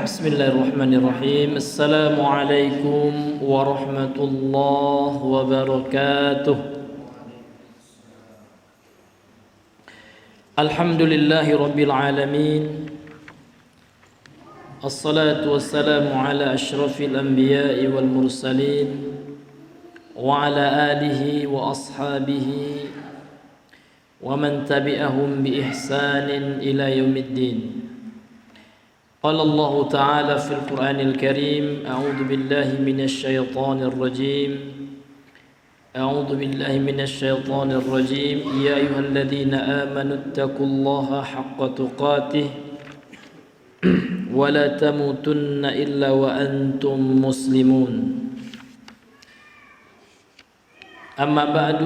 Bismillahirrahmanirrahim. Assalamualaikum warahmatullahi wabarakatuh. Alhamdulillahi rabbil alamin. Assalatu wassalamu ala asyrafil anbiya'i wal mursalin wa ala alihi wa ashabihi wa man tabi'ahum bi ihsanin ila yaumiddin. قال الله تعالى في القرآن الكريم أعوذ بالله من الشيطان الرجيم يا أيها الذين آمنوا اتقوا الله حق تقاته ولا تموتن إلا وأنتم مسلمون أما بعد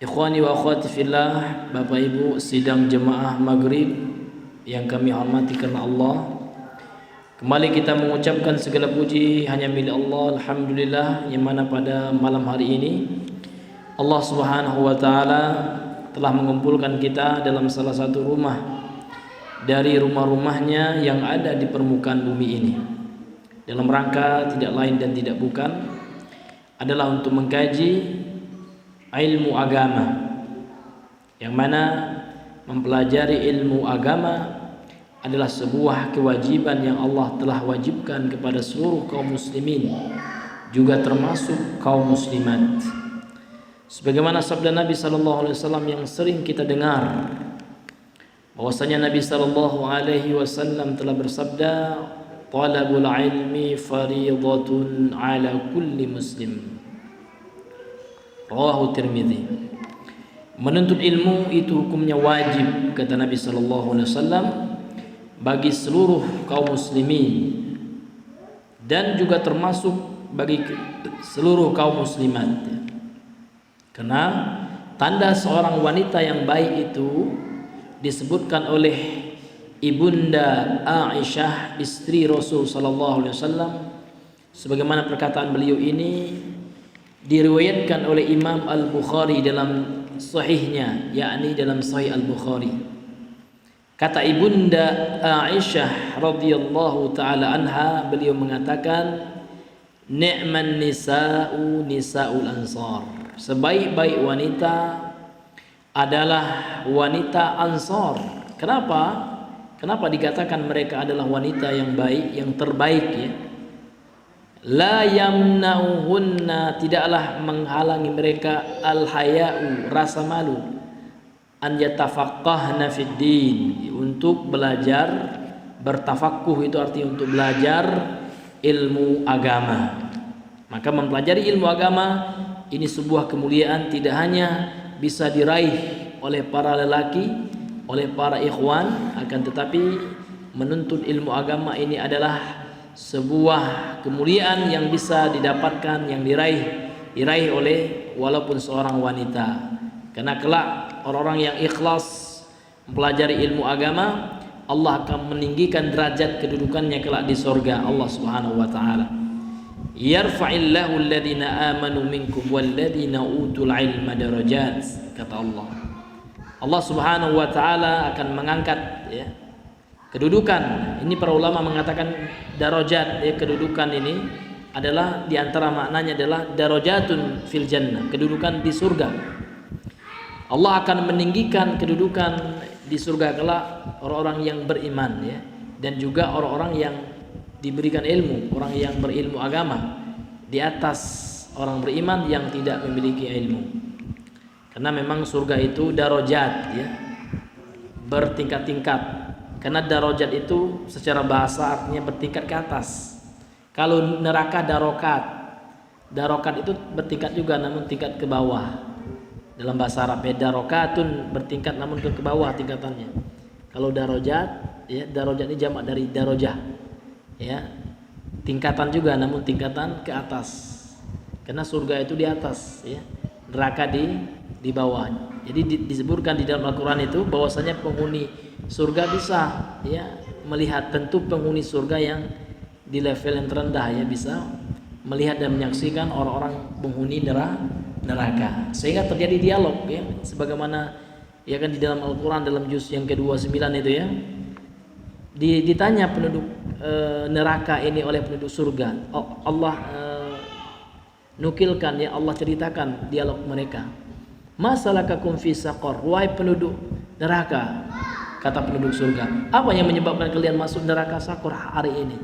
إخواني وأخواتي في الله Bapak Ibu sidang jemaah maghrib yang kami hormati karena Allah, kembali kita mengucapkan segala puji hanya milik Allah. Alhamdulillah, yang mana pada malam hari ini Allah Subhanahu wa taala telah mengumpulkan kita dalam salah satu rumah dari rumah-rumahnya yang ada di permukaan bumi ini, dalam rangka tidak lain dan tidak bukan adalah untuk mengkaji ilmu agama, yang mana mempelajari ilmu agama adalah sebuah kewajiban yang Allah telah wajibkan kepada seluruh kaum muslimin, juga termasuk kaum muslimat. Sebagaimana sabda Nabi sallallahu alaihi wasallam yang sering kita dengar, bahwasanya Nabi sallallahu alaihi wasallam telah bersabda, "Talabul ilmi fariidatun 'ala kulli muslim." Rawahu Tirmidzi. Menuntut ilmu itu hukumnya wajib, kata Nabi sallallahu alaihi wasallam, bagi seluruh kaum muslimin dan juga termasuk bagi seluruh kaum muslimat. Karena tanda seorang wanita yang baik itu disebutkan oleh Ibunda Aisyah, istri Rasul sallallahu alaihi wasallam, sebagaimana perkataan beliau ini diriwayatkan oleh Imam Al-Bukhari dalam sahihnya, yakni dalam Sahih Al-Bukhari. Kata Ibunda Aisyah radhiyallahu taala anha, beliau mengatakan, "Ni'man nisa'u nisa'ul ansar." Sebaik-baik wanita adalah wanita Ansar. Kenapa? Kenapa dikatakan mereka adalah wanita yang baik, yang terbaik ya? La yamna'uhunna, tidaklah menghalangi mereka al-haya'u, rasa malu, an yatafaqqahna fid din, untuk belajar, bertafaqquh itu artinya untuk belajar ilmu agama. Maka mempelajari ilmu agama ini sebuah kemuliaan, tidak hanya bisa diraih oleh para lelaki, oleh para ikhwan, akan tetapi menuntut ilmu agama ini adalah sebuah kemuliaan yang bisa didapatkan, yang diraih oleh walaupun seorang wanita. Karena kelak orang-orang yang ikhlas mempelajari ilmu agama, Allah akan meninggikan derajat kedudukannya kelak di surga Allah Subhanahu wa taala. Yarfa'illahu alladhina amanu minkum walladhina utul ilma darajat, kata Allah. Allah Subhanahu wa taala akan mengangkat ya kedudukan. Ini para ulama mengatakan darajat ya, kedudukan ini adalah diantara maknanya adalah darajatun fil jannah, kedudukan di surga. Allah akan meninggikan kedudukan di surga kelak orang-orang yang beriman ya, dan juga orang-orang yang diberikan ilmu, orang yang berilmu agama di atas orang beriman yang tidak memiliki ilmu. Karena memang surga itu darajat ya, bertingkat-tingkat. Karena darajat itu secara bahasa artinya bertingkat ke atas. Kalau neraka darokat, darokat itu bertingkat juga namun tingkat ke bawah. Dalam bahasa Arab ya, darokatun bertingkat namun ke bawah tingkatannya. Kalau darajat ya, darajat ini jamak dari darajah ya, tingkatan juga namun tingkatan ke atas. Karena surga itu di atas ya, neraka di bawah. Jadi disebutkan di dalam Al-Quran itu bahwasanya penghuni surga bisa ya melihat, tentu penghuni surga yang di level yang terendah ya bisa melihat dan menyaksikan orang-orang penghuni neraka, sehingga terjadi dialog ya, sebagaimana ya kan di dalam Al-Quran dalam juz yang ke-29 itu ya, ditanya penduduk neraka ini oleh penduduk surga. Allah nukilkan, ya Allah ceritakan dialog mereka. Masalakakum fi saqar, wahai penduduk neraka, kata penduduk surga, apa yang menyebabkan kalian masuk neraka saqar hari ini?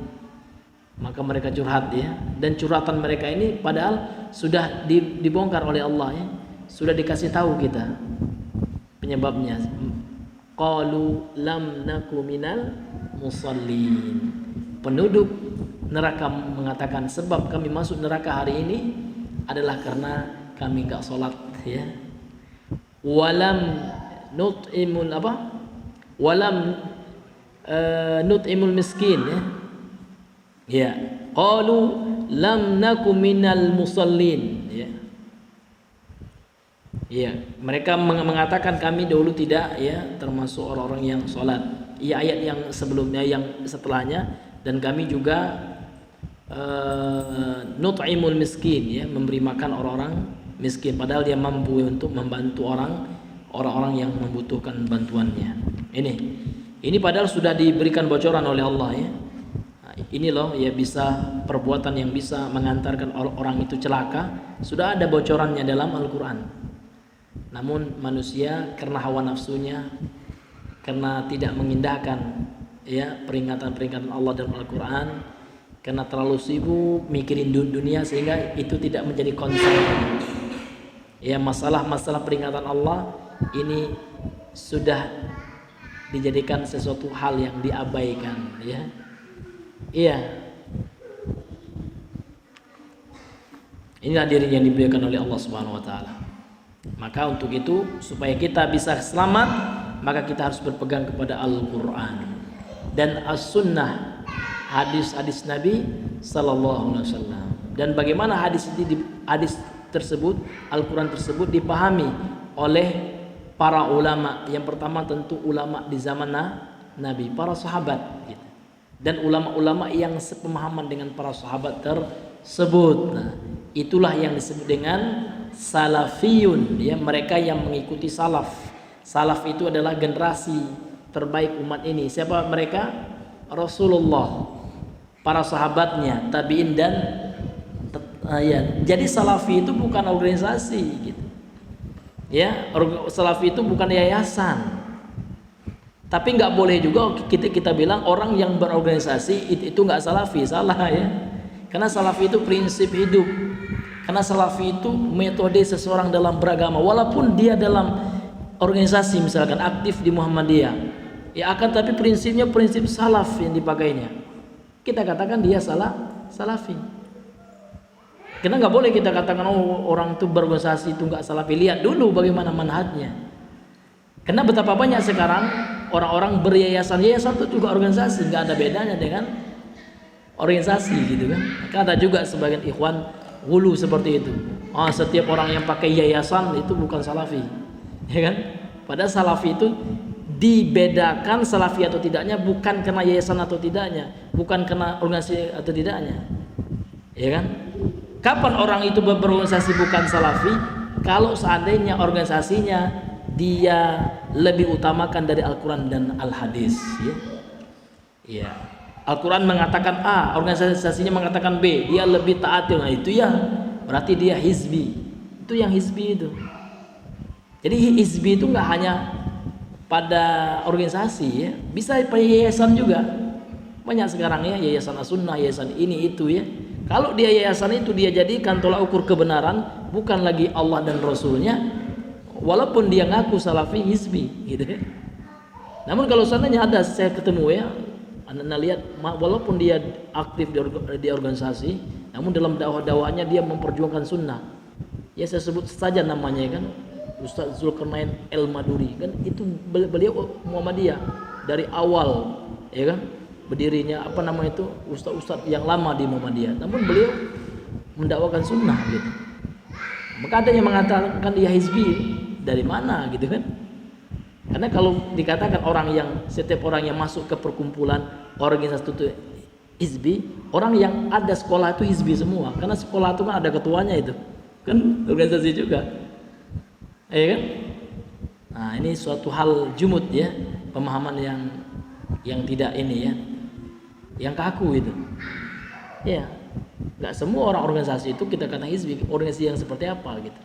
Maka mereka curhat, ya, dan curhatan mereka ini padahal sudah dibongkar oleh Allah, ya, sudah dikasih tahu kita penyebabnya. Qalu lam naku minal musallin. Penduduk neraka mengatakan sebab kami masuk neraka hari ini adalah karena kami enggak salat, ya. Walam nut'imul apa? Walam nut'imul miskin, ya. Ya, qalu lam naku minal musallin, ya. Ya, mereka mengatakan kami dahulu tidak, ya, termasuk orang-orang yang sholat. Ya, ayat yang sebelumnya, yang setelahnya, dan kami juga nut'imul miskin, ya, memberi makan orang-orang miskin, padahal dia mampu untuk membantu orang-orang yang membutuhkan bantuannya. Ini padahal sudah diberikan bocoran oleh Allah, ya. Nah, ini loh, ya, bisa perbuatan yang bisa mengantarkan orang itu celaka, sudah ada bocorannya dalam Al-Quran. Namun manusia karena hawa nafsunya, karena tidak mengindahkan, ya, peringatan-peringatan Allah dalam Al-Quran, karena terlalu sibuk mikirin dunia, sehingga itu tidak menjadi concern. Ya, masalah-masalah peringatan Allah ini sudah dijadikan sesuatu hal yang diabaikan, ya. Iya. Inilah diri yang dimuliakan oleh Allah Subhanahu wa taala. Maka untuk itu, supaya kita bisa selamat, maka kita harus berpegang kepada Al-Quran dan As-Sunnah, hadis-hadis Nabi Sallallahu Alaihi Wasallam. Dan bagaimana hadis tersebut, Al-Quran tersebut dipahami oleh para ulama. Yang pertama tentu ulama di zaman Nabi, para sahabat, gitu. Dan ulama-ulama yang sepemahaman dengan para sahabat tersebut. Nah, itulah yang disebut dengan salafiyun, ya, mereka yang mengikuti salaf. Salaf itu adalah generasi terbaik umat ini. Siapa mereka? Rasulullah, para sahabatnya, tabi'in, dan ya. Jadi salafi itu bukan organisasi, gitu. Ya, salafi itu bukan yayasan. Tapi nggak boleh juga kita bilang orang yang berorganisasi itu nggak salafi, salah, ya. Karena salafi itu prinsip hidup. Karena salafi itu metode seseorang dalam beragama, walaupun dia dalam organisasi misalkan aktif di Muhammadiyah, ya, akan tapi prinsipnya prinsip salaf yang dipakainya. Kita katakan dia salafi. Karena nggak boleh kita katakan orang itu berorganisasi itu nggak salafi. Lihat dulu bagaimana manhajnya. Karena betapa banyak sekarang orang-orang beryayasan itu juga organisasi, nggak ada bedanya dengan organisasi, gitu kan. Ada juga sebagian ikhwan hulu seperti itu. Setiap orang yang pakai yayasan itu bukan salafi, ya kan? Padahal salafi itu dibedakan salafi atau tidaknya bukan karena yayasan atau tidaknya, bukan karena organisasi atau tidaknya, ya kan? Kapan orang itu berorganisasi bukan salafi? Kalau seandainya organisasinya dia lebih utamakan dari Al-Quran dan Al-Hadis, ya. Ya. Al-Quran mengatakan A, organisasinya mengatakan B, dia lebih taat. Nah, itu ya berarti dia hizbi. Itu yang hizbi itu. Jadi hizbi itu nggak hanya pada organisasi, ya, bisa pada yayasan juga. Banyak sekarang, ya, yayasan As-Sunnah, yayasan ini itu, ya. Kalau dia yayasan itu dia jadikan tolak ukur kebenaran bukan lagi Allah dan Rasulnya, walaupun dia ngaku salafi, hizbi, gitu, ya. Namun kalau seandainya ada, saya ketemu, ya, Anda lihat, walaupun dia aktif di organisasi, namun dalam dakwah-dakwahnya dia memperjuangkan sunnah. Ya, saya sebut saja namanya, kan, Ustaz Zulkarnain El-Maduri, kan, itu beliau Muhammadiyah dari awal, ya kan, berdirinya apa nama itu ustaz-ustaz yang lama di Muhammadiyah. Namun beliau mendakwakan sunnah, gitu. Maka ada yang mengatakan dia hizbi, dari mana, gitu kan? Karena kalau dikatakan setiap orang yang masuk ke perkumpulan organisasi itu hizbi, orang yang ada sekolah itu hizbi semua. Karena sekolah itu kan ada ketuanya, itu kan organisasi juga, ya kan? Nah, ini suatu hal jumud, ya, pemahaman yang yang tidak ini ya, yang kaku itu. Ya, nggak semua orang organisasi itu kita kata hizbi. Organisasi yang seperti apa gitu.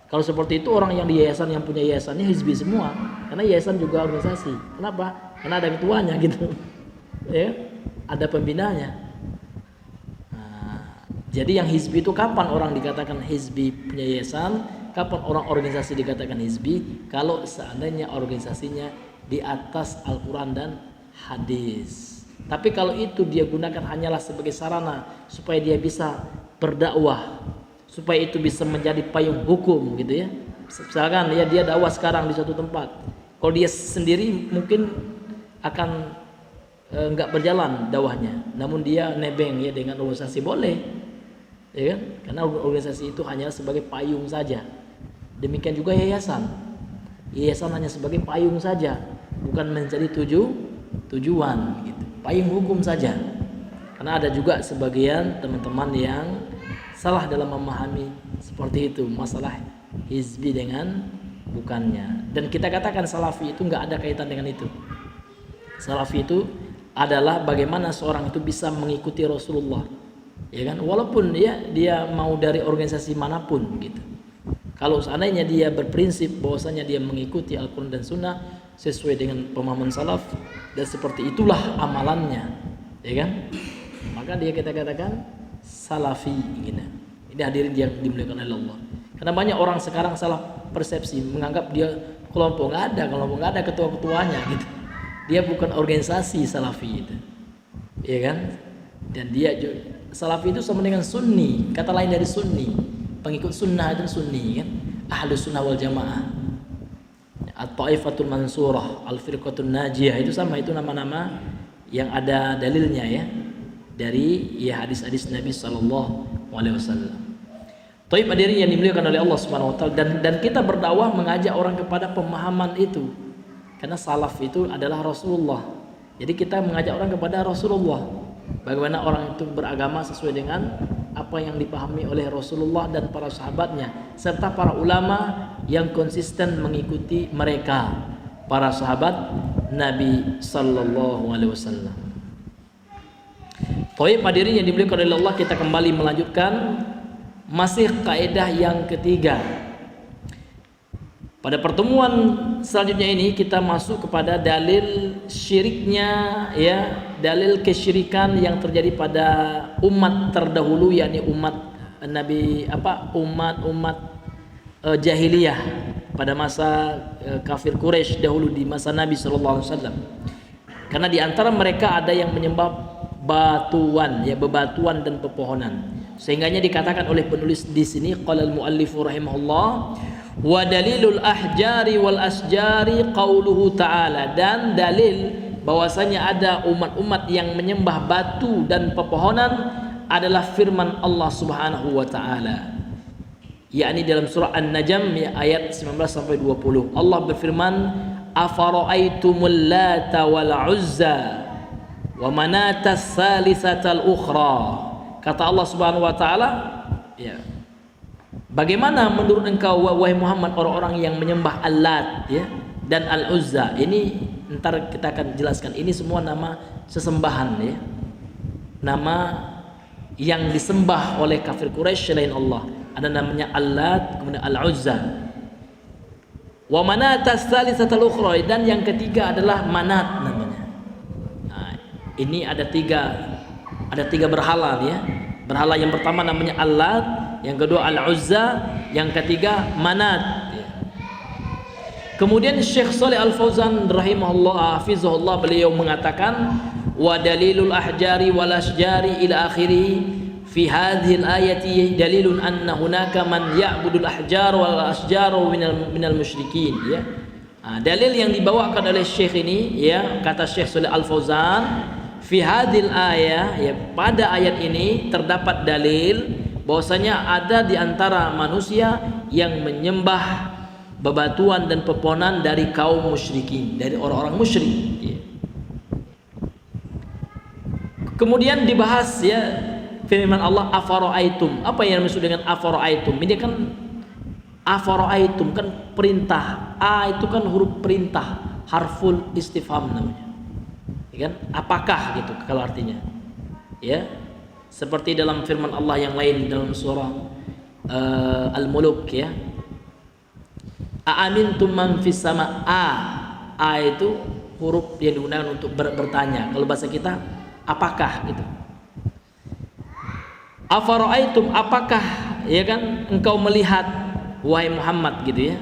Kalau seperti itu orang yang di yayasan, yang punya yayasannya hizbi semua, karena yayasan juga organisasi. Kenapa? Karena ada ketuanya gitu, ya, ada pembinanya. Nah, jadi yang hizbi itu kapan orang dikatakan hizbi punya yayasan? Kapan orang organisasi dikatakan hizbi? Kalau seandainya organisasinya di atas Al-Quran dan hadis. Tapi kalau itu dia gunakan hanyalah sebagai sarana supaya dia bisa berdakwah, supaya itu bisa menjadi payung hukum gitu ya. Misalkan ya dia dakwah sekarang di suatu tempat, kalau dia sendiri mungkin akan nggak berjalan dakwahnya, namun dia nebeng ya dengan organisasi boleh, ya kan? Karena organisasi itu hanya sebagai payung saja. Demikian juga yayasan, yayasan hanya sebagai payung saja, bukan menjadi tujuan gitu. Payung hukum saja. Karena ada juga sebagian teman-teman yang salah dalam memahami seperti itu, masalah hizbi dengan bukannya. Dan kita katakan salafi itu nggak ada kaitan dengan itu. Salafi itu adalah bagaimana seorang itu bisa mengikuti Rasulullah, ya kan? Walaupun dia mau dari organisasi manapun gitu. Kalau seandainya dia berprinsip bahwasanya dia mengikuti Al-Quran dan Sunnah sesuai dengan pemahaman salaf, dan seperti itulah amalannya, ya kan? Maka dia kita katakan salafi gitu. Ini hadirin yang dimuliakan oleh Allah. Karena banyak orang sekarang salah persepsi, menganggap dia kelompok, nggak ada ketua-ketuanya gitu. Dia bukan organisasi salafi itu, ya kan? Dan dia salafi itu sama dengan sunni, kata lain dari sunni, pengikut sunnah itu sunni kan, ahlus sunnah wal jamaah. At-Taifatul Mansurah, Al-Firqatul Najiyah, itu sama, itu nama-nama yang ada dalilnya ya dari ya hadis-hadis Nabi sallallahu alaihi wasallam. Taib hadirin yang dimuliakan oleh Allah Subhanahu wa taala, dan kita berdakwah mengajak orang kepada pemahaman itu. Karena salaf itu adalah Rasulullah. Jadi kita mengajak orang kepada Rasulullah. Bagaimana orang itu beragama sesuai dengan apa yang dipahami oleh Rasulullah dan para sahabatnya, serta para ulama yang konsisten mengikuti mereka, para sahabat Nabi sallallahu alaihi wasallam. Baik hadirin yang dimuliakan oleh Allah, kita kembali melanjutkan masih kaidah yang ketiga. Pada pertemuan selanjutnya ini kita masuk kepada dalil syiriknya ya, dalil kesyirikan yang terjadi pada umat terdahulu, yakni umat Nabi umat jahiliyah pada masa kafir Quraisy dahulu, di masa Nabi sallallahu alaihi wasallam. Karena di antara mereka ada yang menyembah batuan ya, bebatuan dan pepohonan. Sehingganya dikatakan oleh penulis di sini, qala al-muallif rahimahullah, wa dalilul ahjari wal asjari qauluhu ta'ala, dan dalil bahwasanya ada umat-umat yang menyembah batu dan pepohonan adalah firman Allah Subhanahu wa taala, yakni dalam surah An-Najm ya, ayat 19 sampai 20. Allah berfirman, afara'aitumul lata wal uzza wa manatas salisatal ukhra. Kata Allah Subhanahu wa taala, ya, bagaimana menurut engkau wahai Muhammad orang-orang yang menyembah Al-Lat ya dan Al-Uzza? Ini ntar kita akan jelaskan, ini semua nama sesembahan ya, nama yang disembah oleh kafir Quraisy selain Allah. Ada namanya Al-Lat, kemudian Al-Uzza. Wa manatas salisatal ukhra, dan yang ketiga adalah Manat namanya. Nah, ini ada tiga berhala ya. Berhala yang pertama namanya Al-Lat, yang kedua Al-Uzza, yang ketiga Manat. Kemudian Syekh Shalih Al-Fauzan rahimahullah hafizahullah, beliau mengatakan, wa dalilul ahjari wal asjari ila akhirih fi hadhihi al-ayati dalilun anna hunaka man ya'budul ahjar wal asjar minal musyrikin ya. Dalil yang dibawakan oleh Syekh ini ya, kata Syekh Shalih Al-Fauzan, fi hadhil ayah ya, pada ayat ini terdapat dalil bahwasanya ada di antara manusia yang menyembah bebatuan dan pepohonan dari kaum musyrikin, dari orang-orang musyrik ya. Kemudian dibahas ya firman Allah, afara'aitum. Apa yang dimaksud dengan afara'aitum? Ini kan afara'aitum kan perintah. A itu kan huruf perintah, harful istifham namanya. ya kan? Apakah gitu kalau artinya, ya, seperti dalam firman Allah yang lain dalam surah Al-Muluk, ya, aamintum man fis sama. A itu huruf yang digunakan untuk bertanya. Kalau bahasa kita apakah gitu. Afara'aitum, apakah, ya kan, engkau melihat wahai Muhammad gitu ya.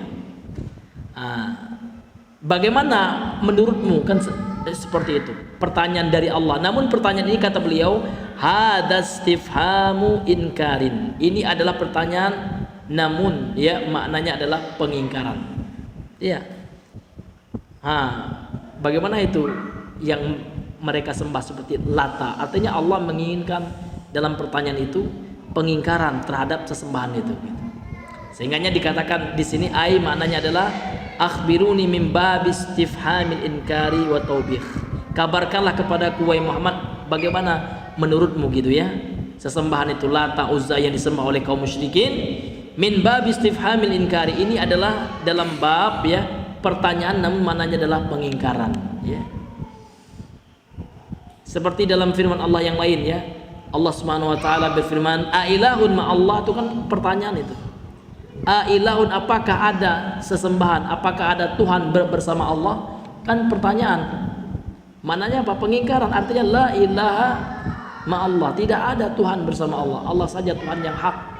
Bagaimana menurutmu, kan seperti itu pertanyaan dari Allah. Namun pertanyaan ini kata beliau hadastifhamu inkarin, ini adalah pertanyaan namun ya maknanya adalah pengingkaran, ya. Bagaimana itu yang mereka sembah seperti Lata, artinya Allah menginginkan dalam pertanyaan itu pengingkaran terhadap sesembahan itu gitu. Sehingganya dikatakan di sini maknanya adalah akhbiruni min babis istifhamil inkari wa taubih, kabarkanlah kepadaku wahai Muhammad bagaimana menurutmu gitu ya sesembahan itu Lata Uzza yang disembah oleh kaum musyrikin. Min babis istifhamil inkari, ini adalah dalam bab ya pertanyaan namun maknanya adalah pengingkaran, ya. Seperti dalam firman Allah yang lain, ya, Allah Subhanahu wa taala berfirman ailahun ma Allah, itu kan pertanyaan itu. Ailahun, apakah ada sesembahan, apakah ada Tuhan bersama Allah? Kan pertanyaan. Maknanya apa? Pengingkaran. Artinya la ilaha ma Allah, tidak ada Tuhan bersama Allah. Allah saja Tuhan yang hak.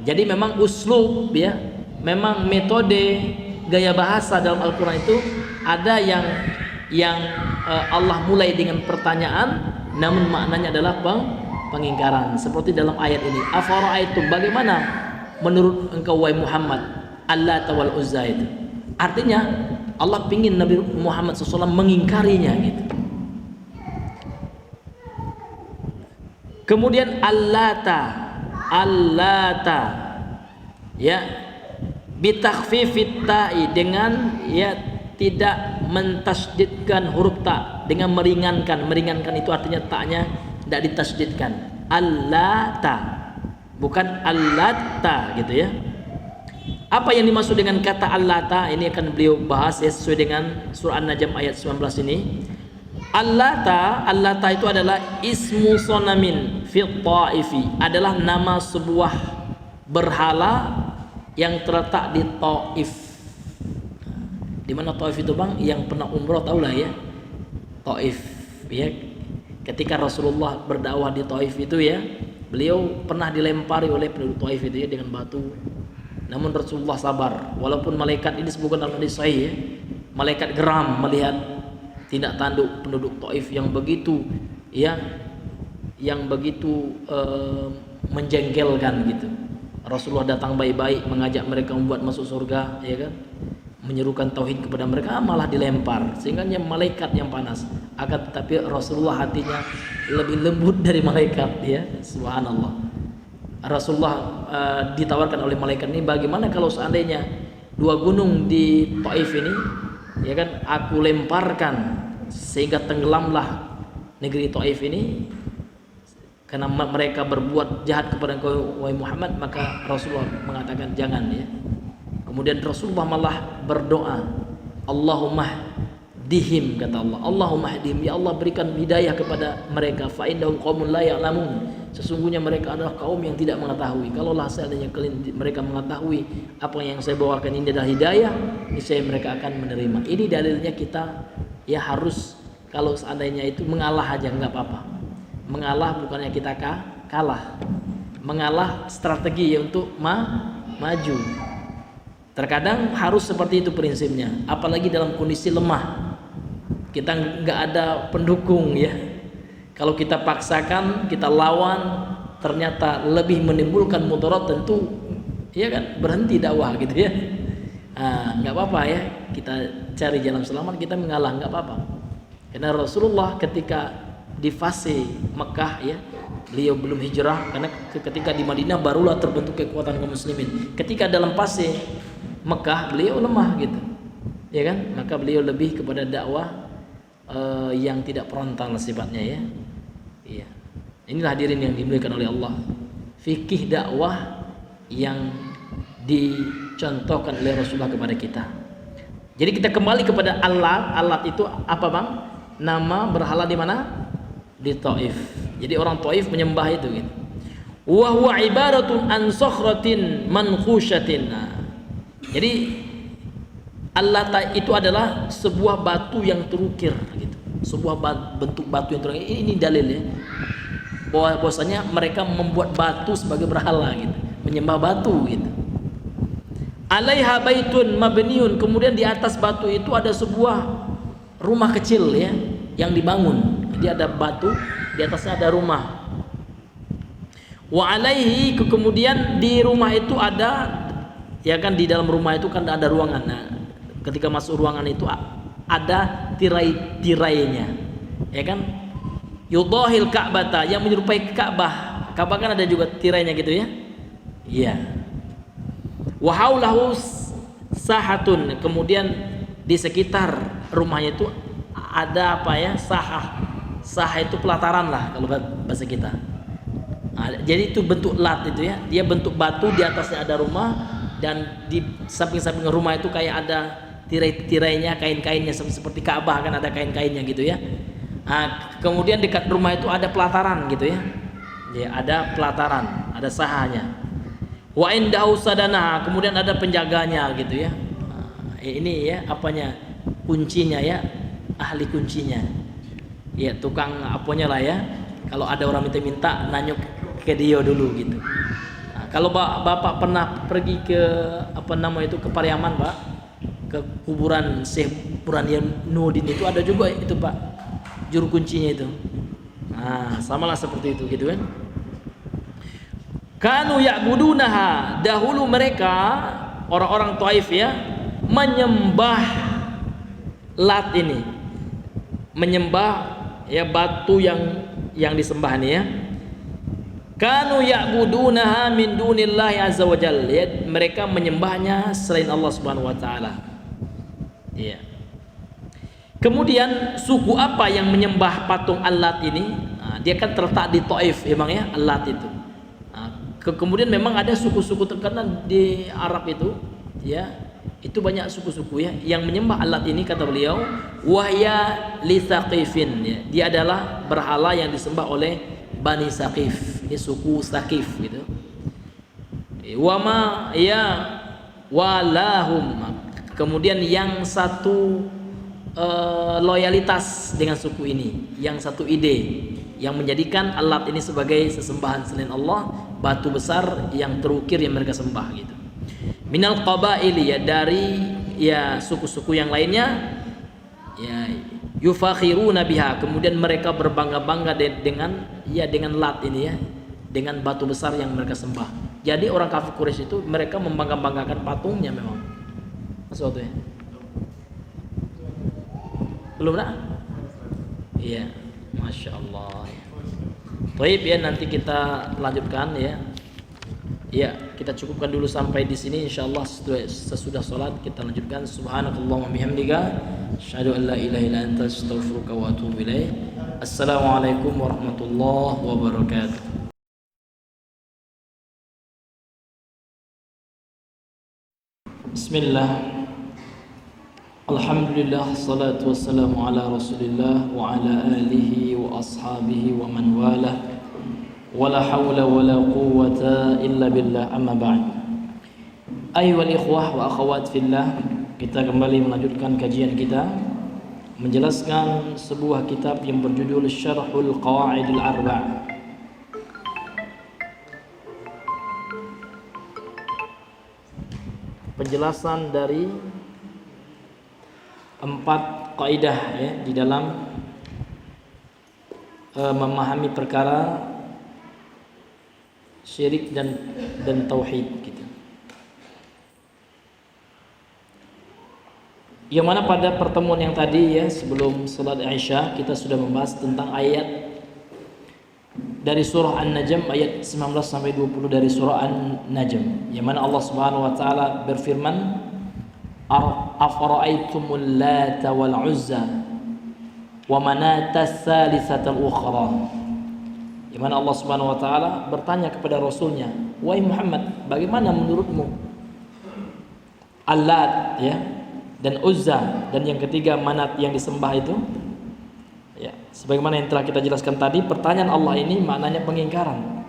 Jadi memang uslub, ya, memang metode gaya bahasa dalam Al-Qur'an itu ada yang Allah mulai dengan pertanyaan namun maknanya adalah pengingkaran. Seperti dalam ayat ini, afara'aitum, bagaimana menurut engkau wahai Muhammad Allata wal Uzza itu. Artinya Allah pingin Nabi Muhammad SAW mengingkarinya gitu. Kemudian Allata, ya, bitakhfifit ta'i, dengan ya tidak mentasydidkan huruf ta, dengan meringankan itu artinya ta'nya tidak ditasydidkan. Allata, bukan allata gitu ya. Apa yang dimaksud dengan kata allata ini akan beliau bahas ya sesuai dengan surah An-Najm ayat 19 ini. Allata itu adalah ismu sonamin fi ta'ifi, adalah nama sebuah berhala yang terletak di Taif. Di mana Taif itu bang? Yang pernah umroh tahu lah ya, Taif ya. Ketika Rasulullah berdakwah di Taif itu ya, beliau pernah dilempari oleh penduduk Taif itu ya dengan batu. Namun Rasulullah sabar, walaupun malaikat ini disebutkan dalam hadis sahih ya, malaikat geram melihat tindak tanduk penduduk Taif yang begitu ya, yang begitu menjengkelkan gitu. Rasulullah datang baik-baik mengajak mereka membuat masuk surga, ya kan, menyerukan tauhid kepada mereka, malah dilempar, sehingga malaikat yang panas. Akan tetapi Rasulullah hatinya lebih lembut dari malaikat, ya, subhanallah. Rasulullah ditawarkan oleh malaikat ini, bagaimana kalau seandainya dua gunung di Taif ini, ya kan, aku lemparkan sehingga tenggelamlah negeri Taif ini karena mereka berbuat jahat kepada engkau wahai Muhammad. Maka Rasulullah mengatakan jangan, ya. Kemudian Rasulullah malah berdoa, Allahumma dihim, kata Allah, Allahumma dihim, ya Allah berikan hidayah kepada mereka, fa innahum qaumun la ya'lamun, sesungguhnya mereka adalah kaum yang tidak mengetahui. Kalaulah seandainya mereka mengetahui apa yang saya bawakan ini adalah hidayah, niscaya mereka akan menerima. Ini dalilnya kita ya harus, kalau seandainya itu mengalah aja nggak apa-apa. Mengalah bukannya kita kalah, mengalah strategi untuk maju. Terkadang harus seperti itu prinsipnya, apalagi dalam kondisi lemah, kita nggak ada pendukung, ya. Kalau kita paksakan, kita lawan, ternyata lebih menimbulkan mudarat, tentu ya kan berhenti dakwah gitu ya. Nggak apa-apa ya, kita cari jalan selamat, kita mengalah nggak apa-apa. Karena Rasulullah ketika di fase Mekah, ya, beliau belum hijrah, karena ketika di Madinah barulah terbentuk kekuatan kaum muslimin. Ketika dalam fase Mekah beliau lemah gitu, ya kan, maka beliau lebih kepada dakwah yang tidak frontal sifatnya, ya. Iya. Inilah hadirin yang dimuliakan oleh Allah, fikih dakwah yang dicontohkan oleh Rasulullah kepada kita. Jadi kita kembali kepada alat itu apa bang? nama berhala di mana? Di Taif. Jadi orang Taif menyembah itu gitu. Wa huwa ibaratun an sakhratin mankhushatin. Jadi Al-Lat itu adalah sebuah batu yang terukir gitu. Sebuah bentuk batu yang terukir. Ini dalilnya. Bahwasanya mereka membuat batu sebagai berhala gitu. Menyembah batu gitu. Alaiha baitun mabniun, kemudian di atas batu itu ada sebuah rumah kecil ya yang dibangun. Jadi ada batu, di atasnya ada rumah. Wa alaihi, kemudian di rumah itu ada, ya kan, di dalam rumah itu kan ada ruangan. Nah, ketika masuk ruangan itu ada tirai-tirainya. Ya kan? Yudahil Ka'bata, yang menyerupai Ka'bah. Ka'bah kan ada juga tirainya gitu ya. Iya. Wa haulahu sahatun, kemudian di sekitar rumahnya itu ada apa ya? Sahah itu pelataran lah kalau bahasa kita. Jadi itu bentuk lat itu ya. Dia bentuk batu, di atasnya ada rumah, dan di samping-samping rumah itu kayak ada tirai-tirainya, kain-kainnya seperti Ka'bah kan ada kain-kainnya gitu ya. Kemudian dekat rumah itu ada pelataran gitu ya. Ya, ada pelataran, ada sahahnya. Wa indahu sadana, kemudian ada penjaganya gitu ya. Ini ya apanya? Kuncinya ya, ahli kuncinya. Ya, tukang apanya lah ya. Kalau ada orang minta nanyuk ke dia dulu gitu. Kalau Bapak pernah pergi ke apa nama itu, ke Pariaman, Pak, ke kuburan Syekh Burhanuddin itu ada juga itu, Pak, juru kuncinya itu. Samalah seperti itu gitu kan. Kanu ya'budunaha, dahulu mereka orang-orang Taif ya menyembah Lat ini, menyembah ya batu yang disembah ini ya. Kanu ya'budunaha min dunillahi azza wajalla, ya, mereka menyembahnya selain Allah Subhanahu wa taala. Iya. Kemudian suku apa yang menyembah patung Al-Lat ini? Dia kan terletak di Taif emang ya, Al-Lat itu. Kemudian memang ada suku-suku terkenal di Arab itu, ya, itu banyak suku-suku ya yang menyembah Al-Lat ini, kata beliau, wahya li Saqifin, ya, dia adalah berhala yang disembah oleh Bani Saqif, ini suku Saqif gitu. Wama ya walahum, kemudian yang satu loyalitas dengan suku ini, yang satu ide yang menjadikan Al-Lat ini sebagai sesembahan selain Allah, batu besar yang terukir yang mereka sembah gitu. Minal qabaili, ya, dari ya suku-suku yang lainnya, ya, yufakhiruna biha, kemudian mereka berbangga-bangga dengan Lat ini ya, dengan batu besar yang mereka sembah. Jadi orang kafir Quraisy itu mereka membangga-banggakan patungnya memang. Sesuatu ya. Belum nak? Iya, masya Allah. Baik ya, nanti kita lanjutkan ya. Ya, kita cukupkan dulu sampai di sini. Insyaallah sesudah sholat kita lanjutkan. Subhanakallahumma bihamdika, asyhadu an la ilaha illa anta, astaghfiruka wa atubu ilaik. Assalamualaikum warahmatullahi wabarakatuh. Bismillah. Alhamdulillah, salatu wassalamu ala rasulillah wa ala alihi wa ashabihi wa man walah, wala hawla wala quwwata illa billah, amma ba'd. Ayyuhal ikhwah wa akhawat fillah, kita kembali melanjutkan kajian kita, menjelaskan sebuah kitab yang berjudul Syarhul Qawaidil Arba'. Penjelasan dari 4 kaidah ya di dalam memahami perkara syirik dan tauhid gitu. Yang mana pada pertemuan yang tadi ya, sebelum salat Isya, kita sudah membahas tentang ayat dari surah An-Najm ayat 19 sampai 20 dari surah An-Najm, yang mana Allah Subhanahu wa taala berfirman, afara'aitumul Lata wal Uzza wa manata tsalitsatal ukhra. Di mana Allah Subhanahu wa taala bertanya kepada rasulnya, wahai Muhammad, bagaimana menurutmu Al-Lat ya dan Uzza, dan yang ketiga Manat yang disembah itu? Ya, sebagaimana yang telah kita jelaskan tadi, pertanyaan Allah ini maknanya pengingkaran.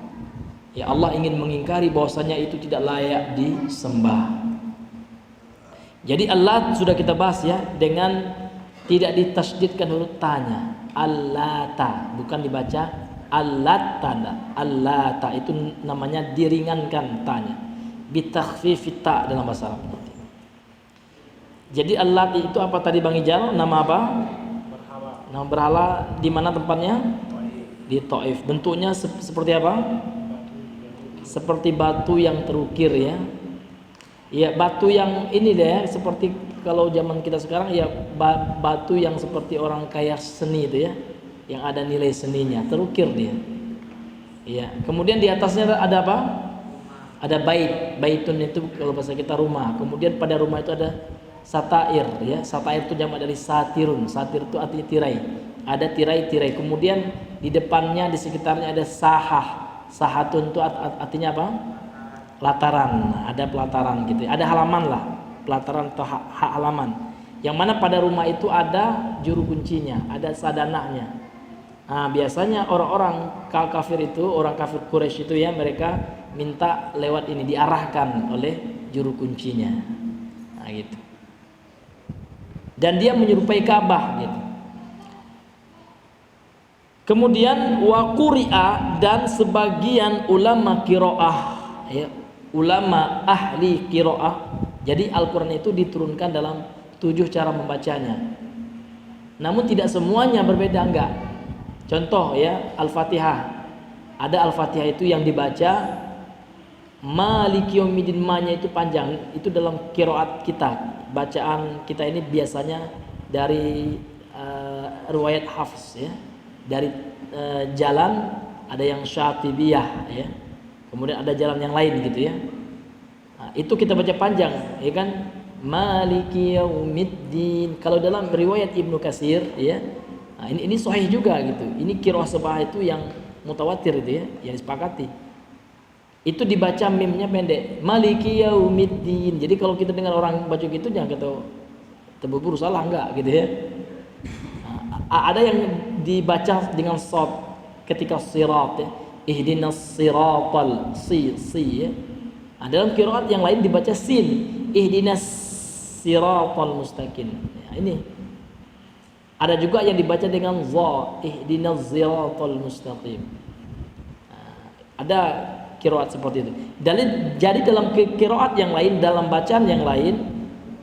Ya, Allah ingin mengingkari bahwasanya itu tidak layak disembah. Jadi Allah sudah kita bahas ya, dengan tidak ditasydidkan huruf tanya. Allata, bukan dibaca allatana. Allata itu namanya diringankan tanya. Bitakhfifit ta dalam bahasa Arab. Jadi Allat itu apa tadi Bang Ijal? Nama apa? Nama berhala di mana tempatnya? Di Taif. Bentuknya seperti apa? Seperti batu yang terukir ya. Ya, batu yang ini deh ya, seperti kalau zaman kita sekarang ya batu yang seperti orang kaya seni itu ya, yang ada nilai seninya, terukir dia. Ya, kemudian di atasnya ada apa? Ada baitun itu kalau bahasa kita rumah. Kemudian pada rumah itu ada satair ya. Satair itu jamak dari satirun. Satir itu artinya tirai. Ada tirai-tirai. Kemudian di depannya di sekitarnya ada sahah. Sahatun itu artinya apa? Pelataran. Ada pelataran gitu. Ada halaman lah. Pelataran atau hak halaman. Yang mana pada rumah itu ada juru kuncinya, ada sadanahnya. Nah, biasanya orang-orang kafir itu, orang kafir Quraisy itu ya, mereka minta lewat ini, diarahkan oleh juru kuncinya. Nah, gitu. Dan dia menyerupai Ka'bah gitu. Kemudian wa quri'a, dan sebagian ulama qiraah ya, ulama ahli qiraah. Jadi Al-Qur'an itu diturunkan dalam 7 cara membacanya. Namun tidak semuanya berbeda, enggak. Contoh ya, Al-Fatihah. Ada Al-Fatihah itu yang dibaca Maliki Yaumiddin, ma-nya itu panjang. Itu dalam qiraat kita. Bacaan kita ini biasanya dari riwayat Hafs ya. Dari jalan ada yang Syatibiyah ya. Kemudian ada jalan yang lain gitu ya. Nah, itu kita baca panjang ya kan. Maliki Yaumiddin. Kalau dalam riwayat Ibnu Katsir ya. Nah, ini sahih juga gitu. Ini qiraah sabah itu yang mutawatir itu ya, yang disepakati. Itu dibaca mimnya pendek. Maliki Yaumiddin. Jadi kalau kita dengar orang baca gitu jangan kata terburu salah, enggak gitu ya. Nah, ada yang dibaca dengan shad ketika sirat ya. Ihdinas siratal si ya. Nah, dalam qiraat yang lain dibaca sin. Ihdinas siratal mustaqim. Ya, ini. Ada juga yang dibaca dengan za. Ihdinas siratal mustaqim. Nah, ada qiraat seperti itu. Jadi dalam qiraat yang lain, dalam bacaan yang lain,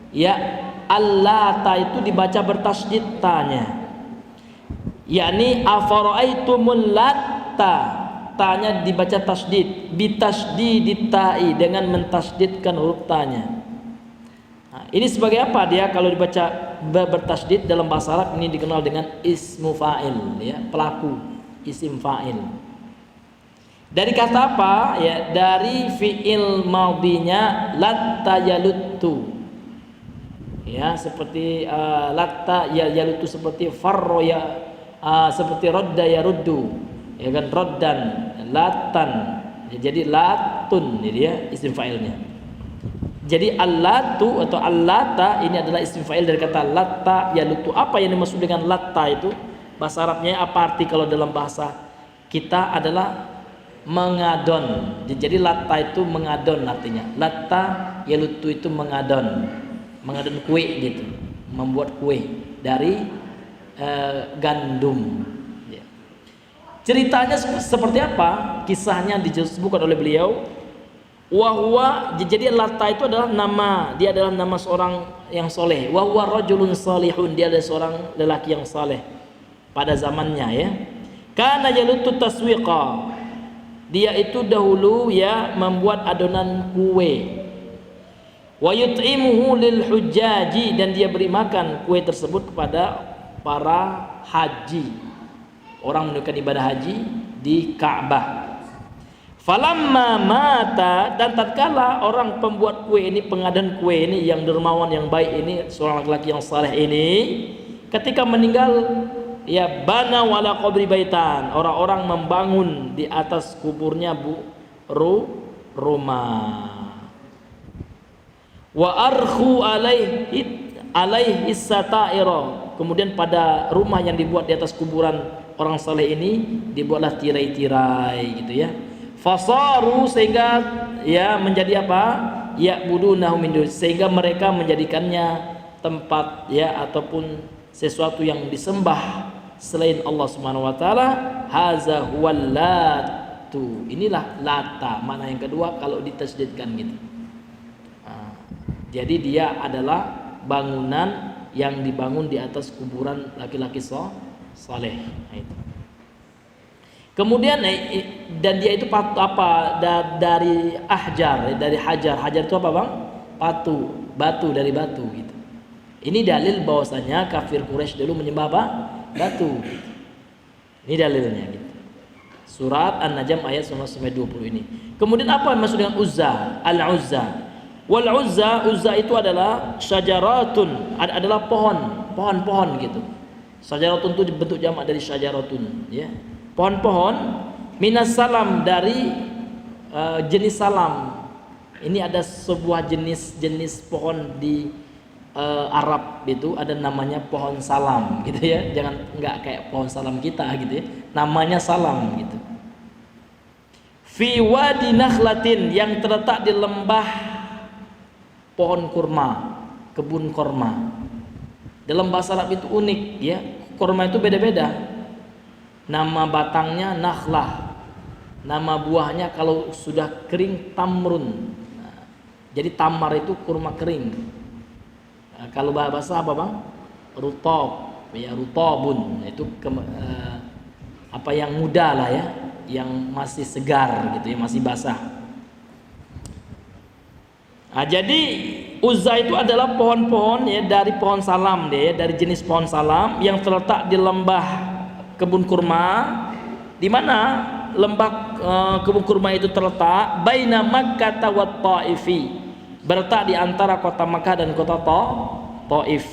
ya Allata itu dibaca bertasydid tanya. Yakni afara'aitumul latta, tanya dibaca tasydid, bitasydidit ta'i, dengan mentasydidkan huruf tanya. Nah, ini sebagai apa dia kalau dibaca bertasydid dalam bahasa Arab ini dikenal dengan ismu fa'il ya, pelaku, isim fa'il. Dari kata apa? Ya, dari fi'il madhinya latta yaluttu. Ya, seperti latta yaluttu, seperti farro ya, seperti rodda yaruddu. Ya kan, roddan, latan. Ya, jadi latun ini dia isim fa'ilnya. Jadi allatu atau allata ini adalah isim fa'il dari kata latta yaluttu. Apa yang dimaksud dengan latta itu? Bahasa Arabnya apa arti kalau dalam bahasa kita adalah mengadon. Jadi latta itu mengadon artinya. Latta yaluttu itu mengadon. Mengadon kue gitu. Membuat kue dari gandum. Ya. Ceritanya seperti apa? Kisahnya disebutkan oleh beliau. Wahwa, jadi latta itu adalah nama, dia adalah nama seorang yang soleh. Wahwa rajulun salihun, dia adalah seorang lelaki yang saleh pada zamannya ya. Kana yaluttu taswiqa, dia itu dahulu ya membuat adonan kue. Wa yut'imuhu lil hujjaji, dan dia beri makan kue tersebut kepada para haji, orang menunaikan ibadah haji di Ka'bah. Falamma mata, dan tatkala orang pembuat kue ini, pengadon kue ini yang dermawan yang baik ini, seorang laki-laki yang saleh ini, ketika meninggal ya bana wala qabri baitan, orang-orang membangun di atas kuburnya rumah. Wa arkhu alaihi sataira, Kemudian pada rumah yang dibuat di atas kuburan orang saleh ini dibuatlah tirai-tirai gitu ya. Fasaru, sehingga ya menjadi apa? Ya'budunahu min dun, sehingga mereka menjadikannya tempat ya ataupun sesuatu yang disembah selain Allah Subhanahu wa taala. Haza huwal latu, inilah lata, mana yang kedua kalau ditasydidkan gitu. Jadi dia adalah bangunan yang dibangun di atas kuburan laki-laki saleh. Kemudian dan dia itu dari ahjar, dari hajar. Hajar itu apa bang? Batu dari batu gitu. Ini dalil bahwasanya kafir Quraisy dulu menyembah apa? Batu. Ini dalilnya gitu. Surat An-Najm ayat 19-20 ini. Kemudian apa maksud dengan Uzza? Al-Uzza. Wal Uzza itu adalah syajaratun, adalah pohon-pohon gitu. Syajaratun itu dibentuk jamak dari syajaratun ya. Pohon-pohon minas salam, dari jenis salam. Ini ada sebuah jenis pohon di Arab itu ada namanya pohon salam gitu ya. Jangan nggak kayak pohon salam kita gitu ya. Namanya salam gitu. Fi wadi nakhlatin, yang terletak di lembah pohon kurma, kebun kurma. Dalam bahasa Arab itu unik ya. Kurma itu beda-beda. Nama batangnya nakhlah. Nama buahnya kalau sudah kering tamrun. Jadi tamar itu kurma kering. Kalau bahasa apa bang? Rutab, ya rutabun. Itu apa yang muda lah ya, yang masih segar gitu ya, masih basah. Jadi Uzza itu adalah pohon-pohon ya, dari pohon salam deh, dari jenis pohon salam yang terletak di lembah kebun kurma. Di mana lembah kebun kurma itu terletak? Baina Makkah wa Thaifi, berletak di antara kota Makkah dan kota Thaif.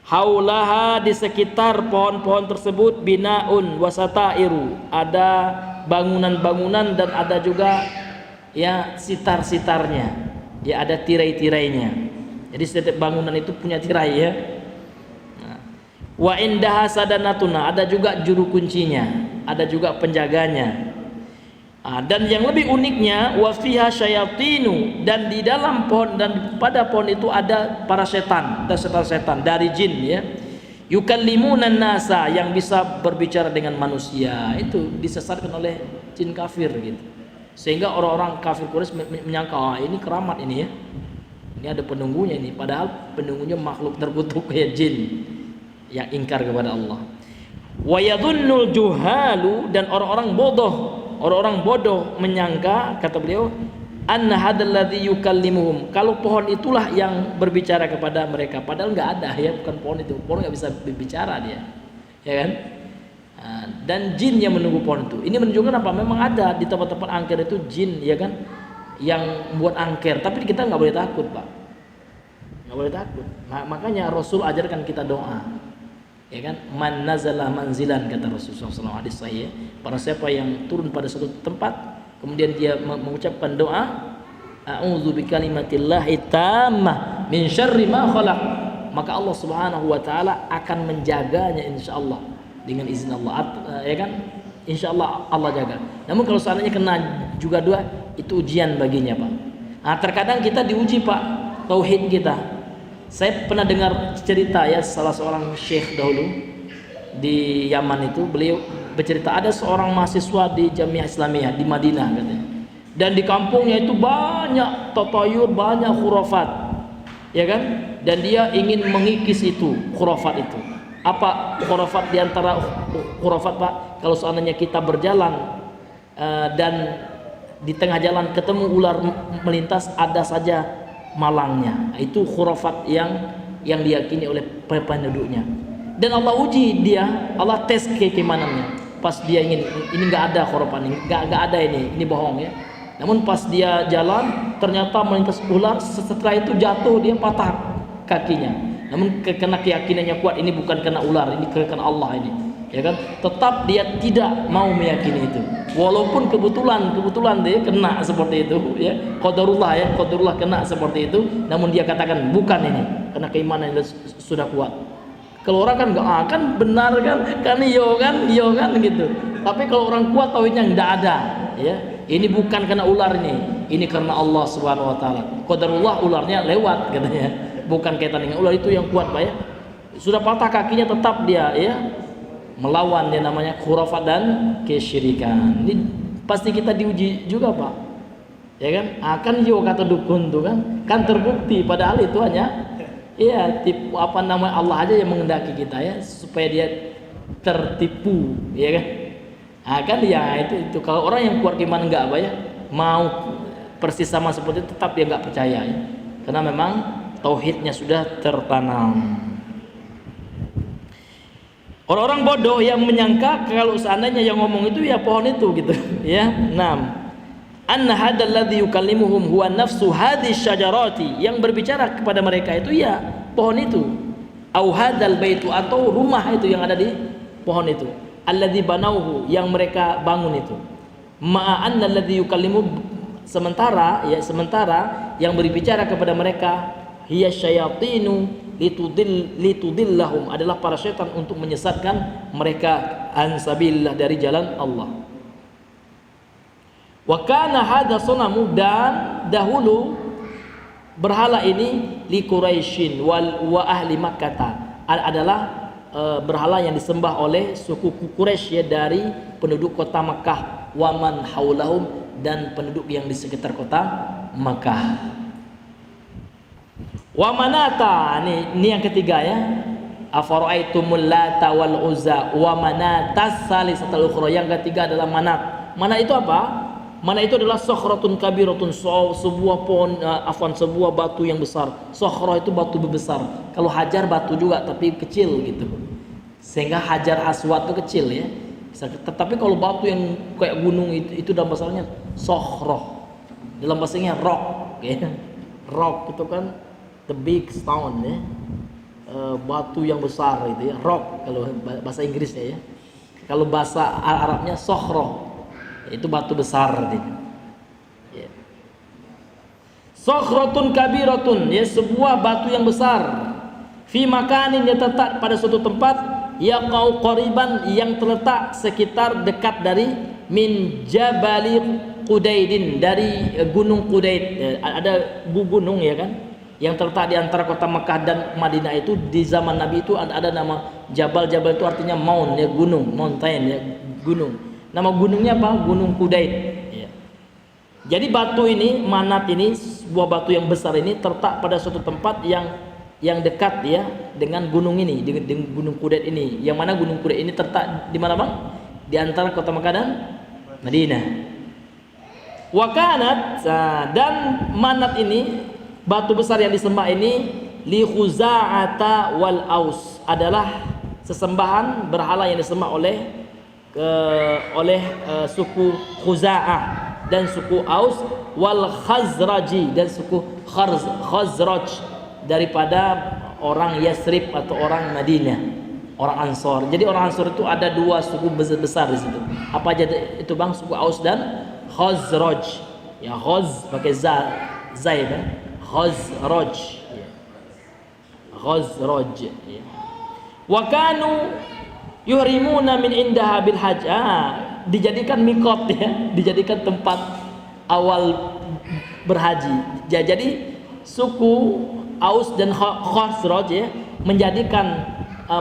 Haulaha, di sekitar pohon-pohon tersebut, binaun wasatairu, ada bangunan-bangunan dan ada juga ya sitar-sitarnya. Ya ada tirai-tirainya. Jadi setiap bangunan itu punya tirai ya. Wa indaha sadanatuna, ada juga juru kuncinya, ada juga penjaganya. Dan yang lebih uniknya, wa fiha syayatinu, dan di dalam pohon dan pada pohon itu ada para setan, ada setan-setan dari jin ya. Yukallimunan nasa, yang bisa berbicara dengan manusia. Itu disesatkan oleh jin kafir gitu. Sehingga orang-orang kafir Quraisy menyangka ini keramat ini ya. Ini ada penunggunya ini, padahal penunggunya makhluk terkutuk kayak jin yang ingkar kepada Allah. Wa yadhunnul juhalu, dan orang-orang bodoh menyangka, kata beliau, anna hadzal ladzi yukallimuhum, kalau pohon itulah yang berbicara kepada mereka, padahal enggak ada ya, bukan pohon itu. Pohon enggak bisa berbicara dia. Ya kan? Dan jin yang menunggu pohon itu. Ini menunjukkan apa? Memang ada di tempat-tempat angker itu jin ya kan, yang buat angker. Tapi kita nggak boleh takut pak, nggak boleh takut. Makanya Rasul ajarkan kita doa ya kan. Man nazala manzilan, kata Rasulullah SAW hadis sahih, para siapa yang turun pada suatu tempat kemudian dia mengucapkan doa, a'udzu bikalimatillahi tammah min syarri ma khalaq, maka Allah Subhanahu wa taala akan menjaganya insyaallah dengan izin Allah ya kan, insyaallah Allah jaga. Namun kalau seandainya kena juga dua, itu ujian baginya pak. Terkadang kita diuji pak, tauhid kita. Saya pernah dengar cerita ya, salah seorang syekh dahulu di Yaman itu, beliau bercerita ada seorang mahasiswa di Jamiah Islamiyah di Madinah katanya, dan di kampungnya itu banyak tatayur, banyak khurafat ya kan, dan dia ingin mengikis itu khurafat itu. Apa khurafat? Diantara khurafat pak, kalau seandainya kita berjalan dan di tengah jalan ketemu ular melintas, ada saja malangnya. Itu khurafat yang diyakini oleh penduduknya. Dan Allah uji dia, Allah tes keimanannya. Pas dia ingin, ini nggak ada khurafat ini, nggak ada ini bohong ya. Namun pas dia jalan, ternyata melintas ular. Setelah itu jatuh, dia patah kakinya. Namun karena keyakinannya kuat, ini bukan kena ular, ini kena Allah ini, ya kan? Tetap dia tidak mau meyakini itu, walaupun kebetulan dia kena seperti itu, ya qadarullah kena seperti itu. Namun dia katakan bukan ini, karena keimanan sudah kuat. Kalau orang kan enggak kan benar kan iyo kan gitu. Tapi kalau orang kuat tauhidnya enggak ada, ya. Ini bukan karena ular ini karena Allah Subhanahu wa taala. Qadarullah ularnya lewat katanya. Bukan kaitan dengan ular, itu yang kuat, Pak ya. Sudah patah kakinya tetap dia ya melawan, yang namanya khurafat dan kesyirikan. Ini pasti kita diuji juga, Pak. Ya kan? Akan juga kata dukun tuh kan terbukti, padahal itu hanya iya tipu Allah aja yang mengendaki kita ya supaya dia tertipu, ya kan? Kan ya itu kalau orang yang kuat iman enggak apa ya mau persis sama seperti itu, tetap dia enggak percaya ya. Karena memang tauhidnya sudah tertanam. Orang-orang bodoh yang menyangka kalau seandainya yang ngomong itu ya pohon itu gitu ya. 6. Anna hadzal ladzi yukallimuhum huwa nafsu hadhihi syajarati, yang berbicara kepada mereka itu ya pohon itu. Au hadzal baitu, atau rumah itu yang ada di pohon itu. Alladzi banauhu, yang mereka bangun itu. Ma'a anna alladzi yukallimu, sementara yang berbicara kepada mereka hiya syayatinu litudillahum, adalah para syaitan untuk menyesatkan mereka an sabilillah, dari jalan Allah. Wa kana hadza sunamu, dan dahulu berhala ini li Quraisyin wa ahli Makkah, adalah berhala yang disembah oleh suku Quraisy ya, dari penduduk kota Makkah, wa man haulahum, dan penduduk yang di sekitar kota Makkah. Wa manata, ini yang ketiga ya. Afara'aitumul lata wal uzza wa manatas salisatul ukhra, yang ketiga adalah manat. Manat itu apa? Manat itu adalah sokhratun kabiratun, sebuah pohon, sebuah batu yang besar. Sokhrah itu batu besar. Kalau hajar batu juga tapi kecil gitu. Sehingga hajar aswad itu kecil ya. Tetapi kalau batu yang kayak gunung itu dalam bahasanya sokhrah. Dalam bahasanya rock ya. Rock itu kan the big stone ya. Batu yang besar itu ya, rock kalau bahasa Inggrisnya ya. Kalau bahasa Arabnya sokhrah, itu batu besar gitu. Ya. Sokhratun kabiratun, ya, sebuah batu yang besar. Fi makanin, yang terletak pada suatu tempat, yaqau qariban, yang terletak sekitar dekat dari min jabali Qudaydin, dari gunung Qudayd. Ada gunung ya kan, yang terletak di antara kota Mekah dan Madinah itu. Di zaman Nabi itu ada nama Jabal. Jabal itu artinya mount ya, gunung, mountain ya, gunung. Nama gunungnya apa? Gunung Qudayd ya. Jadi batu ini, manat ini, sebuah batu yang besar ini terletak pada suatu tempat yang dekat ya dengan gunung ini, dengan gunung Qudayd ini. Yang mana gunung Qudayd ini terletak di mana, Bang? Di antara kota Mekah dan Madinah. Wa kanat, dan manat ini, batu besar yang disembah ini, li Khuza'ata wal Aus, adalah sesembahan berhala yang disembah oleh suku Khuza'ah dan suku Aus, wal Khazraji, dan suku Khazraj, daripada orang Yasrib atau orang Madinah, orang Ansor. Jadi orang Ansor itu ada dua suku besar di situ. Apa aja itu, Bang? Suku Aus dan Khazraj. Ya, Khaz pakai zai kan? Khazraj. Khazraj. Wa kanu yuhrimuna min indaha bil hajj. Dijadikan mikot ya, dijadikan tempat awal berhaji. Jadi suku Aus dan Khazraj ya menjadikan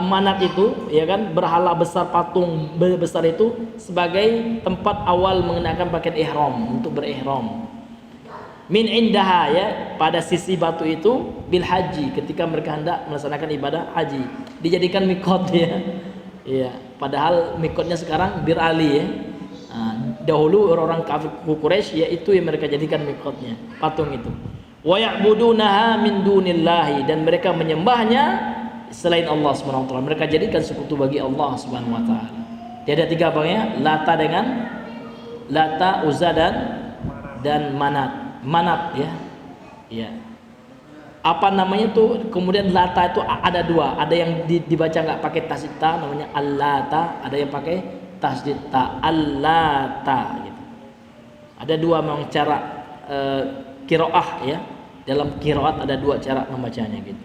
manat itu ya kan, berhala besar, patung besar itu sebagai tempat awal mengenakan pakaian ihram, untuk berihram. Min indaha ya, pada sisi batu itu, bil haji, ketika mereka hendak melaksanakan ibadah haji, dijadikan mikot ya. Ya, padahal mikotnya sekarang Bir Ali ya. Dahulu orang-orang kafir Quraisy ya, itu yang mereka jadikan mikotnya, patung itu. Wa ya'budunaha min dunillahi, dan mereka menyembahnya selain Allah Subhanahu wa taala. Mereka jadikan sekutu bagi Allah Subhanahu wa taala. Dia ada tiga bangnya, Lata, Uzza dan Manat. Manat ya. Ya. Apa namanya tuh? Kemudian Lata itu ada dua, ada yang dibaca nggak pakai tasdid ta, namanya Al-Lata, ada yang pakai tasdid ta, Al-Lata gitu. Ada dua memang cara qiraah ya. Dalam qiraat ada dua cara membacanya gitu.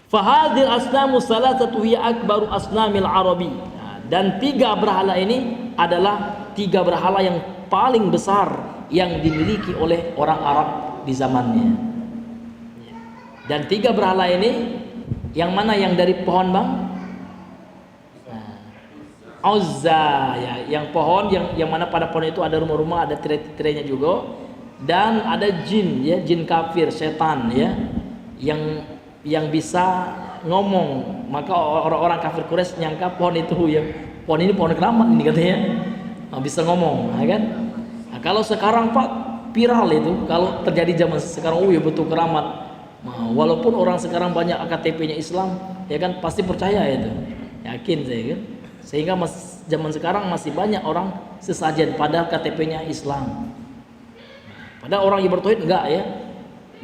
Fahadhil asnamu salasatu hiya akbaru asnamil arabi. Nah, dan 3 berhala ini adalah 3 berhala yang paling besar yang dimiliki oleh orang Arab di zamannya. Dan 3 berhala ini yang mana yang dari pohon bang? Uzza ya, yang pohon yang mana pada pohon itu ada rumah-rumah, ada tirai-tirainya juga, dan ada jin ya, jin kafir, setan ya, yang bisa ngomong. Maka orang-orang kafir Quraisy nyangka pohon itu ya, pohon ini pohon keramat ini katanya, bisa ngomong, ya kan? Nah, kalau sekarang Pak viral itu, kalau terjadi zaman sekarang, ya betul keramat. Nah, walaupun orang sekarang banyak KTP-nya Islam, ya kan pasti percaya itu, yakin saya kan. Sehingga zaman sekarang masih banyak orang sesajen padahal KTP-nya Islam. Padahal orang yang bertauhid enggak ya.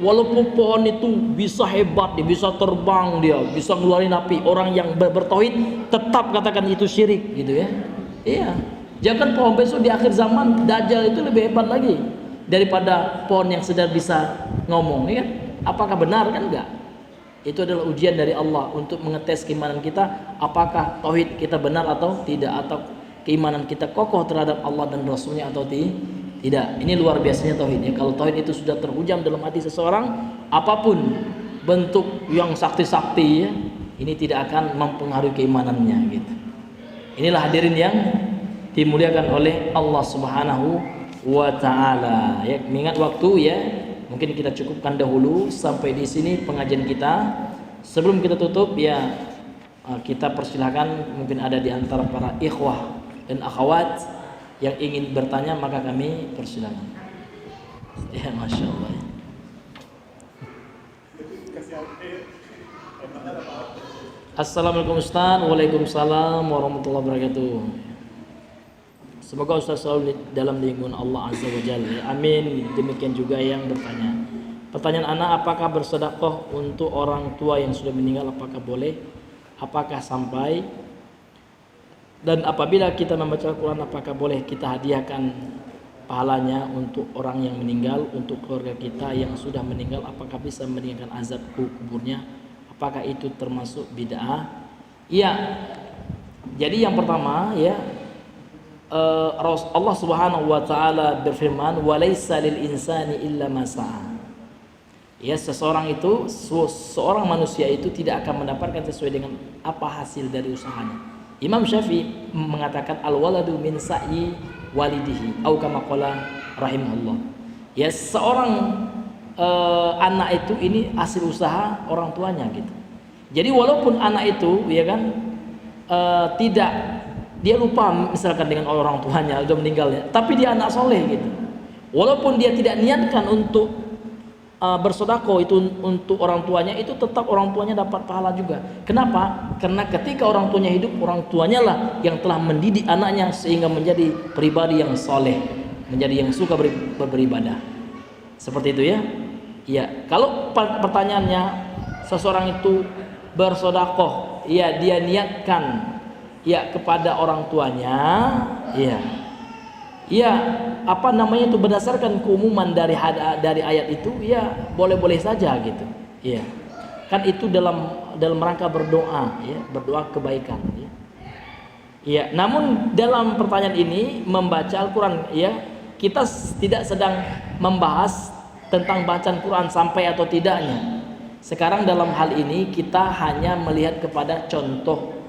Walaupun pohon itu bisa hebat, dia bisa terbang, dia bisa ngeluarin api, orang yang bertauhid tetap katakan itu syirik gitu ya. Iya. Jangan pohon besok di akhir zaman Dajjal itu lebih hebat lagi daripada pohon yang sedang bisa ngomong ya. Apakah benar kan enggak? Itu adalah ujian dari Allah untuk mengetes keimanan kita, apakah tauhid kita benar atau tidak, atau keimanan kita kokoh terhadap Allah dan Rasulnya atau tidak. Ini luar biasanya tauhid ya. Kalau tauhid itu sudah terhujam dalam hati seseorang, apapun bentuk yang sakti-sakti ya, ini tidak akan mempengaruhi keimanannya gitu. Inilah hadirin yang dimuliakan oleh Allah Subhanahu wa taala. Ya, mengingat waktu ya, mungkin kita cukupkan dahulu sampai di sini pengajian kita. Sebelum kita tutup ya, kita persilahkan, mungkin ada di antara para ikhwah dan akhwat yang ingin bertanya, maka kami persilahkan. Ya, masya Allah. Assalamualaikum Ustaz. Waalaikumsalam warahmatullahi wabarakatuh. Semoga Ustaz selalu dalam lindungan Allah Azza wa Jalla. Amin. Demikian juga yang bertanya. Pertanyaan anak, apakah bersedekah untuk orang tua yang sudah meninggal, apakah boleh? Apakah sampai? Dan apabila kita membaca Al-Quran, apakah boleh kita hadiahkan pahalanya untuk orang yang meninggal, untuk keluarga kita yang sudah meninggal? Apakah bisa meninggalkan azab kuburnya? Apakah itu termasuk bid'ah? Iya. Jadi yang pertama ya, Allah Subhanahu wa taala berfirman, "Walaisa lil insani illa ma sa'a." Ya, seorang manusia itu tidak akan mendapatkan sesuai dengan apa hasil dari usahanya. Imam Syafi'i mengatakan al-waladu min sa'i walidihi au kama qala rahimahullah. Ya, seorang anak itu ini hasil usaha orang tuanya gitu. Jadi walaupun anak itu ya kan dia lupa misalkan dengan orang tuanya sudah meninggal ya, tapi dia anak soleh gitu. Walaupun dia tidak niatkan untuk bersedekah itu untuk orang tuanya, itu tetap orang tuanya dapat pahala juga. Kenapa? Karena ketika orang tuanya hidup, orang tuanya lah yang telah mendidik anaknya sehingga menjadi pribadi yang soleh, menjadi yang suka beribadah. Seperti itu ya. Iya. Kalau pertanyaannya, seseorang itu bersedekah, ya dia niatkan ya kepada orang tuanya, ya, ya apa namanya itu berdasarkan keumuman dari ayat itu, ya boleh-boleh saja gitu, ya, kan itu dalam rangka berdoa, ya, berdoa kebaikan, ya, ya. Namun dalam pertanyaan ini membaca Al-Quran, ya, kita tidak sedang membahas tentang bacaan Quran sampai atau tidaknya. Sekarang dalam hal ini kita hanya melihat kepada contoh.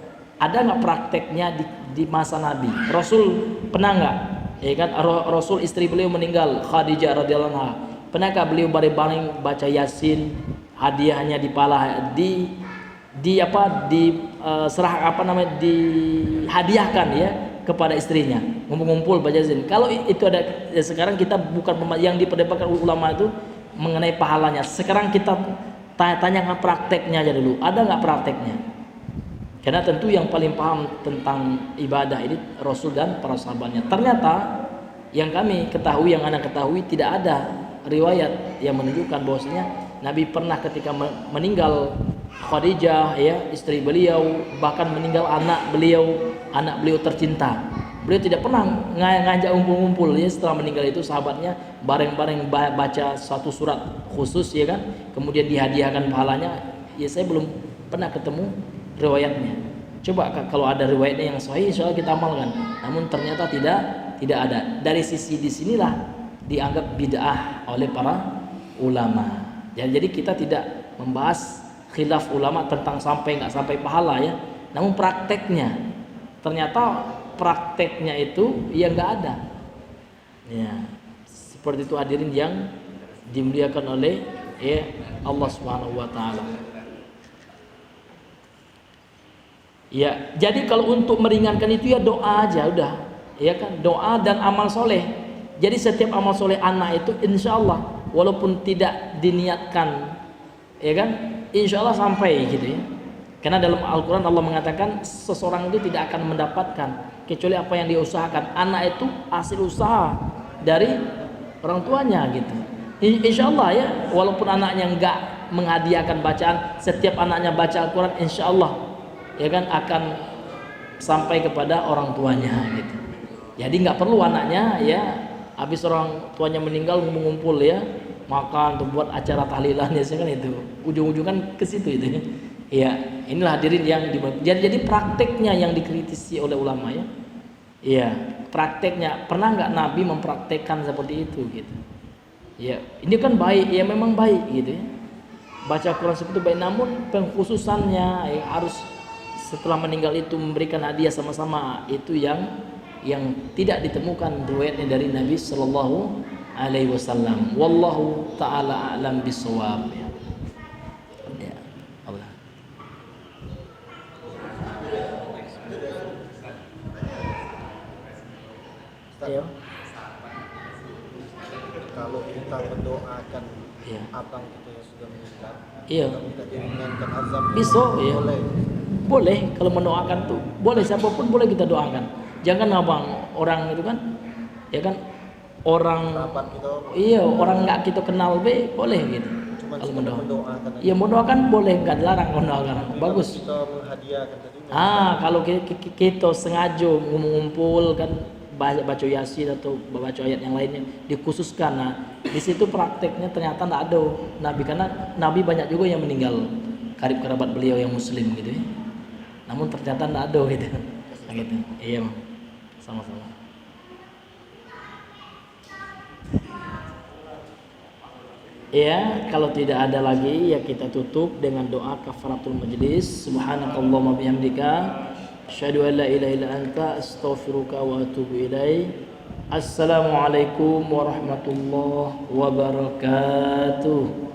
Ada nggak prakteknya di masa Nabi? Rasul pernah nggak? Ya kan, Rasul istri beliau meninggal, Khadijah radhiyallahu anha. Pernahkah beliau bareng-bareng baca Yasin, hadiahnya dihadiahkan ya kepada istrinya, ngumpul baca Yasin. Kalau itu ada ya, sekarang kita bukan yang diperdebatkan ulama itu mengenai pahalanya. Sekarang kita tanyakan prakteknya aja dulu. Ada nggak prakteknya? Karena tentu yang paling paham tentang ibadah ini Rasul dan para sahabatnya. Ternyata yang kami ketahui, yang anak ketahui, tidak ada riwayat yang menunjukkan bahwasanya Nabi pernah ketika meninggal Khadijah ya istri beliau, bahkan meninggal anak beliau tercinta, beliau tidak pernah ngajak ngumpul-ngumpul ya. Setelah meninggal itu sahabatnya bareng-bareng baca satu surat khusus ya kan, kemudian dihadiahkan pahalanya. Ya saya belum pernah ketemu riwayatnya. Coba kalau ada riwayatnya yang sahih, insyaallah kita amalkan. Namun ternyata tidak ada. Dari sisi disinilah dianggap bid'ah oleh para ulama. Jadi kita tidak membahas khilaf ulama tentang sampai nggak sampai pahala ya. Namun prakteknya, ternyata prakteknya itu ya nggak ada. Ya, seperti itu hadirin yang dimuliakan oleh ya Allah Subhanahu wa taala. Ya, jadi kalau untuk meringankan itu ya doa aja udah. Ya kan, doa dan amal soleh. Jadi setiap amal soleh anak itu insya Allah walaupun tidak diniatkan, ya kan, insya Allah sampai gitu ya. Karena dalam Al-Quran Allah mengatakan seseorang itu tidak akan mendapatkan kecuali apa yang dia usahakan. Anak itu hasil usaha dari orang tuanya gitu. Insya Allah ya, walaupun anaknya enggak menghadiahkan bacaan, setiap anaknya baca Al-Quran insya Allah ya kan akan sampai kepada orang tuanya gitu. Jadi nggak perlu anaknya ya habis orang tuanya meninggal ngumpul ya makan untuk buat acara tahlilan ya kan, itu ujung-ujung kan ke situ itu ya. Inilah hadirin yang jadi prakteknya yang dikritisi oleh ulama ya. Iya, prakteknya pernah nggak Nabi mempraktekkan seperti itu gitu. Ya, ini kan baik ya, memang baik gitu ya. Baca Quran seperti itu baik, namun pengkhususannya ya, harus setelah meninggal itu memberikan hadiah sama-sama, itu yang tidak ditemukan riwayatnya dari Nabi Sallallahu Alaihi Wasallam. Wallahu taala a'lam bisawab. Ya, Allah. Ayo. Kalau kita mendoakan Ya. abang kita yang sudah meninggal, Iya. kita diringankan azab, Bisa ya. Boleh. Kalau mendoakan tuh boleh, siapapun boleh kita doakan. Jangan abang orang itu kan, ya kan orang Kerabat kita, iya orang nggak kita kenal boleh gitu. cuma Kalau mendoakan aja. iya mendoakan boleh, nggak dilarang mendoakan. Tapi Bagus. kita menghadiahkan tadi. Kalau kita sengaja ngumpul kan baca yasin atau baca ayat yang lainnya dikhususkan. Nah, di situ prakteknya ternyata tidak ada Nabi, karena Nabi banyak juga yang meninggal karib kerabat beliau yang muslim gitu ya. Namun ternyata tidak ada gitu. Nah, gitu. Iya, sama-sama. Ya, kalau tidak ada lagi ya kita tutup dengan doa kafaratul majlis. Subhanakallahumma bihamdika asyhadu an la ilaha illa anta astaghfiruka wa atubu ilaik. Assalamualaikum warahmatullahi wabarakatuh.